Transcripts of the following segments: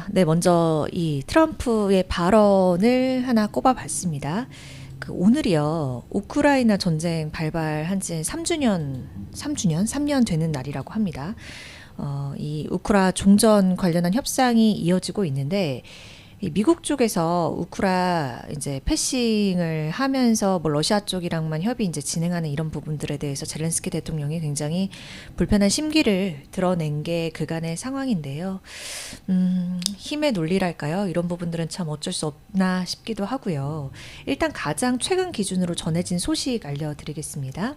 네, 먼저 이 트럼프의 발언을 하나 꼽아봤습니다. 오늘이요, 우크라이나 전쟁 발발한 지 3년 되는 날이라고 합니다. 이 우크라 종전 관련한 협상이 이어지고 있는데, 이 미국 쪽에서 우크라 이제 패싱을 하면서 뭐 러시아 쪽이랑만 협의 이제 진행하는 이런 부분들에 대해서 젤렌스키 대통령이 굉장히 불편한 심기를 드러낸 게 그간의 상황인데요. 힘의 논리랄까요? 이런 부분들은 참 어쩔 수 없나 싶기도 하고요. 일단 가장 최근 기준으로 전해진 소식 알려드리겠습니다.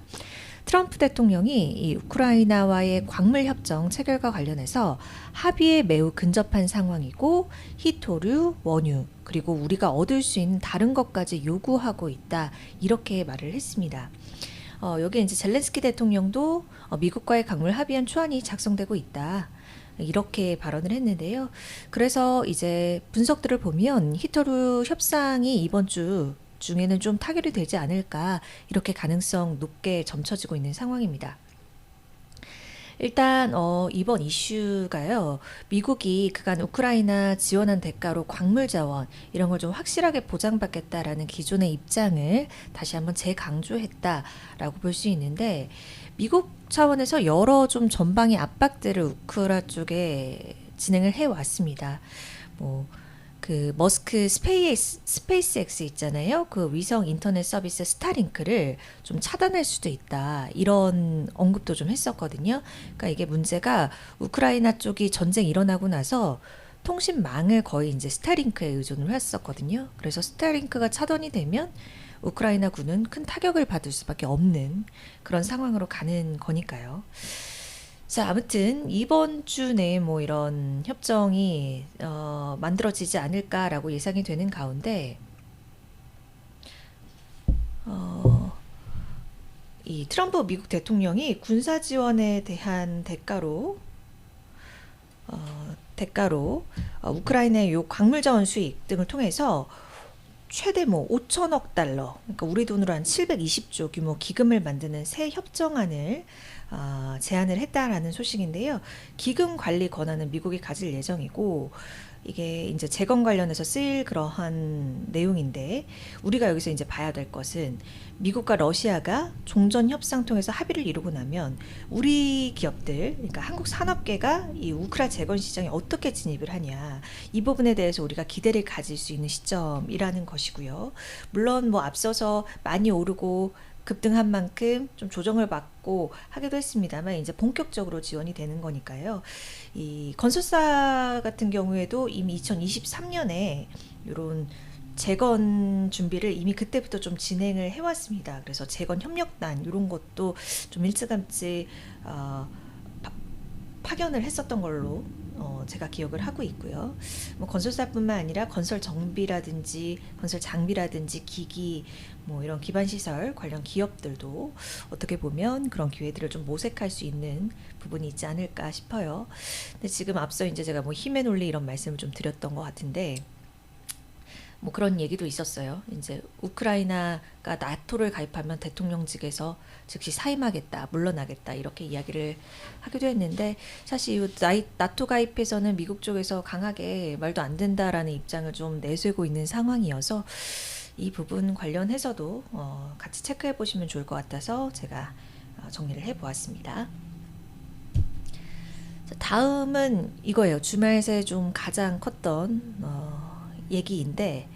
트럼프 대통령이 이 우크라이나와의 광물 협정 체결과 관련해서 합의에 매우 근접한 상황이고 희토류, 원유, 그리고 우리가 얻을 수 있는 다른 것까지 요구하고 있다. 이렇게 말을 했습니다. 여기 이제 젤렌스키 대통령도 미국과의 광물 합의안 초안이 작성되고 있다. 이렇게 발언을 했는데요. 그래서 이제 분석들을 보면 히토류 협상이 이번 주 중에는 좀 타결이 되지 않을까 이렇게 가능성 높게 점쳐지고 있는 상황입니다. 일단 이번 이슈가요. 미국이 그간 우크라이나 지원한 대가로 광물 자원 이런 걸 좀 확실하게 보장받겠다라는 기존의 입장을 다시 한번 재강조했다라고 볼 수 있는데 미국 차원에서 여러 좀 전방의 압박들을 우크라 쪽에 진행을 해 왔습니다. 뭐 머스크 스페이스X 있잖아요. 그 위성 인터넷 서비스 스타링크를 좀 차단할 수도 있다. 이런 언급도 좀 했었거든요. 그러니까 이게 문제가 우크라이나 쪽이 전쟁 일어나고 나서 통신망을 거의 이제 스타링크에 의존을 했었거든요. 그래서 스타링크가 차단이 되면 우크라이나 군은 큰 타격을 받을 수밖에 없는 그런 상황으로 가는 거니까요. 자, 아무튼 이번 주 내에 뭐 이런 협정이 만들어지지 않을까라고 예상이 되는 가운데 어, 이 트럼프 미국 대통령이 군사 지원에 대한 대가로 우크라이나의 요 광물 자원 수익 등을 통해서 최대 뭐 5천억 달러, 그러니까 우리 돈으로 한 720조 규모 기금을 만드는 새 협정안을 제안을 했다라는 소식인데요. 기금 관리 권한은 미국이 가질 예정이고 이게 이제 재건 관련해서 쓰일 그러한 내용인데 우리가 여기서 이제 봐야 될 것은 미국과 러시아가 종전 협상 통해서 합의를 이루고 나면 우리 기업들, 그러니까 한국 산업계가 이 우크라 재건 시장에 어떻게 진입을 하냐 이 부분에 대해서 우리가 기대를 가질 수 있는 시점이라는 것이고요. 물론 뭐 앞서서 많이 오르고 급등한 만큼 좀 조정을 받고 하기도 했습니다만 이제 본격적으로 지원이 되는 거니까요. 이 건설사 같은 경우에도 이미 2023년에 이런 재건 준비를 이미 그때부터 좀 진행을 해왔습니다. 그래서 재건 협력단 이런 것도 좀 일찌감치 파견을 했었던 걸로 제가 기억을 하고 있고요. 뭐 건설사뿐만 아니라 건설 정비라든지 건설 장비라든지 기기 뭐 이런 기반 시설 관련 기업들도 어떻게 보면 그런 기회들을 좀 모색할 수 있는 부분이 있지 않을까 싶어요. 근데 지금 앞서 이제 제가 뭐 힘의 논리 이런 말씀을 좀 드렸던 것 같은데 뭐 그런 얘기도 있었어요. 이제 우크라이나가 나토를 가입하면 대통령직에서 즉시 사임하겠다, 물러나겠다 이렇게 이야기를 하기도 했는데 사실 이 나토 가입에서는 미국 쪽에서 강하게 말도 안 된다라는 입장을 좀 내세우고 있는 상황이어서 이 부분 관련해서도 같이 체크해 보시면 좋을 것 같아서 제가 정리를 해 보았습니다. 다음은 이거예요. 주말 새 좀 가장 컸던 얘기인데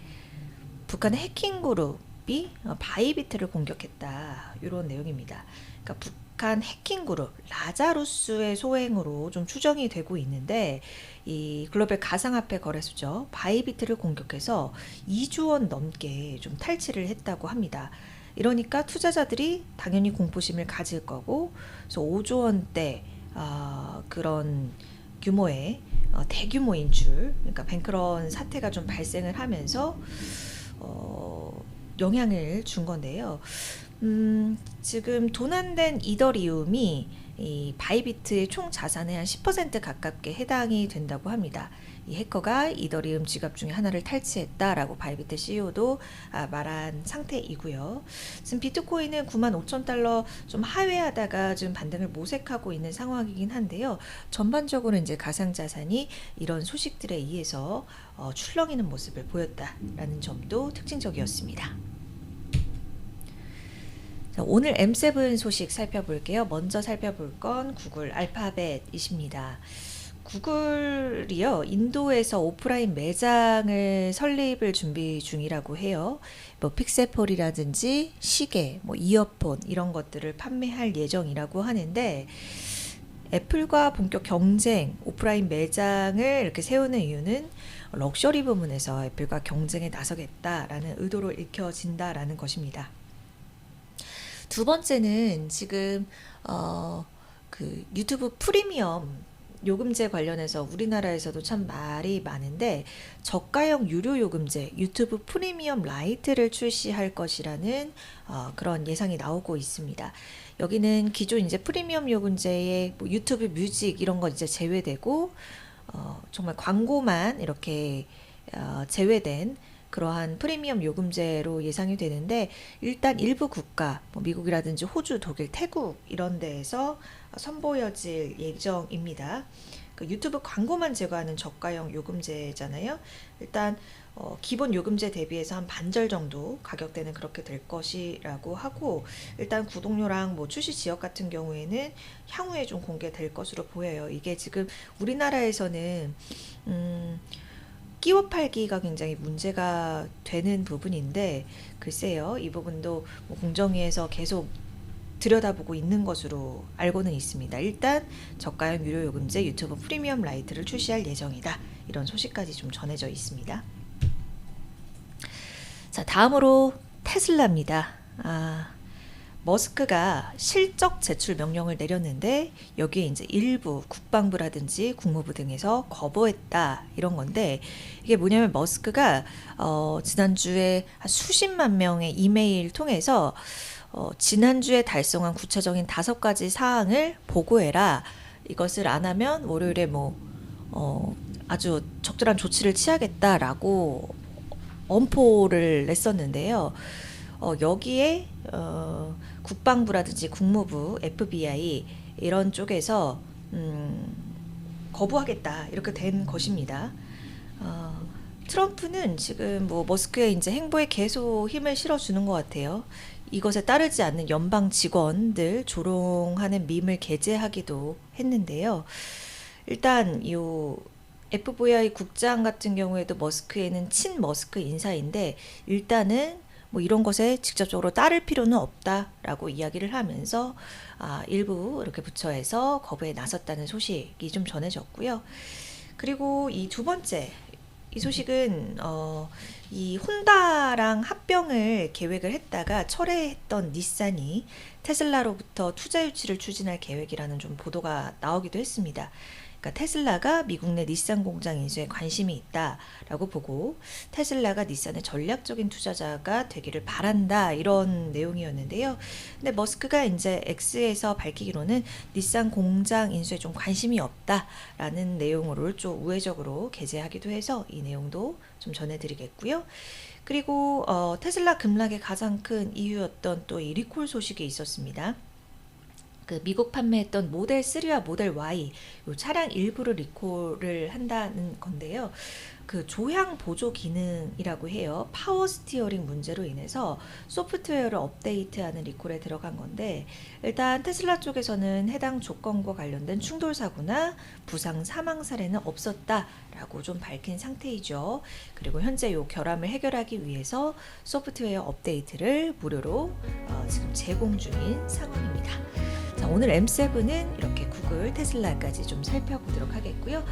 북한의 해킹 그룹이 바이비트를 공격했다 이런 내용입니다. 그러니까 북한 해킹 그룹 라자루스의 소행으로 좀 추정이 되고 있는데 이 글로벌 가상화폐 거래소죠 바이비트를 공격해서 2조 원 넘게 좀 탈취를 했다고 합니다. 이러니까 투자자들이 당연히 공포심을 가질 거고 그래서 5조 원대 그런 규모의 대규모 인출, 그러니까 뱅크런 사태가 좀 발생을 하면서 영향을 준 건데요. 지금 도난된 이더리움이 이 바이비트의 총 자산의 한 10% 가깝게 해당이 된다고 합니다. 이 해커가 이더리움 지갑 중에 하나를 탈취했다라고 바이비트 CEO도 말한 상태이고요. 지금 비트코인은 95,000달러 좀 하회하다가 지금 반등을 모색하고 있는 상황이긴 한데요. 전반적으로 이제 가상자산이 이런 소식들에 의해서 출렁이는 모습을 보였다라는 점도 특징적이었습니다. 자, 오늘 M7 소식 살펴볼게요. 먼저 살펴볼 건 구글 알파벳이십니다. 구글이요, 인도에서 오프라인 매장을 설립을 준비 중이라고 해요. 뭐 픽셀폴이라든지 시계, 뭐 이어폰 이런 것들을 판매할 예정이라고 하는데, 애플과 본격 경쟁, 오프라인 매장을 이렇게 세우는 이유는 럭셔리 부문에서 애플과 경쟁에 나서겠다라는 의도로 읽혀진다라는 것입니다. 두 번째는 지금 그 유튜브 프리미엄 요금제 관련해서 우리나라에서도 참 말이 많은데, 저가형 유료 요금제 유튜브 프리미엄 라이트를 출시할 것이라는 그런 예상이 나오고 있습니다. 여기는 기존 이제 프리미엄 요금제의 뭐 유튜브 뮤직 이런 거 이제 제외되고 정말 광고만 이렇게 제외된 그러한 프리미엄 요금제로 예상이 되는데, 일단 일부 국가, 뭐 미국이라든지 호주, 독일, 태국 이런 데에서 선보여질 예정입니다. 그 유튜브 광고만 제거하는 저가형 요금제잖아요. 일단 기본 요금제 대비해서 한 반절 정도 가격대는 그렇게 될 것이라고 하고, 일단 구독료랑 뭐 출시 지역 같은 경우에는 향후에 좀 공개될 것으로 보여요. 이게 지금 우리나라에서는 끼워 팔기가 굉장히 문제가 되는 부분인데, 글쎄요, 이 부분도 뭐 공정위에서 계속 들여다보고 있는 것으로 알고는 있습니다. 일단 저가형 유료 요금제 유튜브 프리미엄 라이트를 출시할 예정이다, 이런 소식까지 좀 전해져 있습니다. 자, 다음으로 테슬라입니다. 머스크가 실적 제출 명령을 내렸는데, 여기에 이제 일부 국방부라든지 국무부 등에서 거부했다, 이런 건데, 이게 뭐냐면 머스크가 지난주에 한 수십만 명의 이메일 통해서 지난주에 달성한 구체적인 5가지 사항을 보고해라, 이것을 안 하면 월요일에 뭐 아주 적절한 조치를 취하겠다라고 엄포를 냈었는데요. 여기에 국방부라든지 국무부, FBI 이런 쪽에서 거부하겠다, 이렇게 된 것입니다. 트럼프는 지금 뭐 머스크의 이제 행보에 계속 힘을 실어주는 것 같아요. 이것에 따르지 않는 연방 직원들 조롱하는 밈을 게재하기도 했는데요. 일단 이 FBI 국장 같은 경우에도 머스크에는 친 머스크 인사인데, 일단은 뭐 이런 것에 직접적으로 따를 필요는 없다라고 이야기를 하면서 일부 이렇게 부처에서 거부에 나섰다는 소식이 좀 전해졌고요. 그리고 이 두 번째, 이 소식은 이 혼다랑 합병을 계획을 했다가 철회했던 닛산이 테슬라로부터 투자 유치를 추진할 계획이라는 좀 보도가 나오기도 했습니다. 그러니까 테슬라가 미국 내 닛산 공장 인수에 관심이 있다라고 보고, 테슬라가 닛산의 전략적인 투자자가 되기를 바란다, 이런 내용이었는데요. 근데 머스크가 이제 X에서 밝히기로는 닛산 공장 인수에 좀 관심이 없다라는 내용으로 좀 우회적으로 게재하기도 해서 이 내용도 좀 전해드리겠고요. 그리고 테슬라 급락의 가장 큰 이유였던 또 이 리콜 소식이 있었습니다. 그 미국 판매했던 모델 3와 모델 Y 요 차량 일부를 리콜을 한다는 건데요. 그 조향 보조 기능이라고 해요. 파워 스티어링 문제로 인해서 소프트웨어를 업데이트하는 리콜에 들어간 건데, 일단 테슬라 쪽에서는 해당 조건과 관련된 충돌 사고나 부상 사망 사례는 없었다라고 좀 밝힌 상태이죠. 그리고 현재 요 결함을 해결하기 위해서 소프트웨어 업데이트를 무료로 지금 제공 중인 상황입니다. 자, 오늘 M7은 이렇게 구글, 테슬라까지 좀 살펴보도록 하겠고요.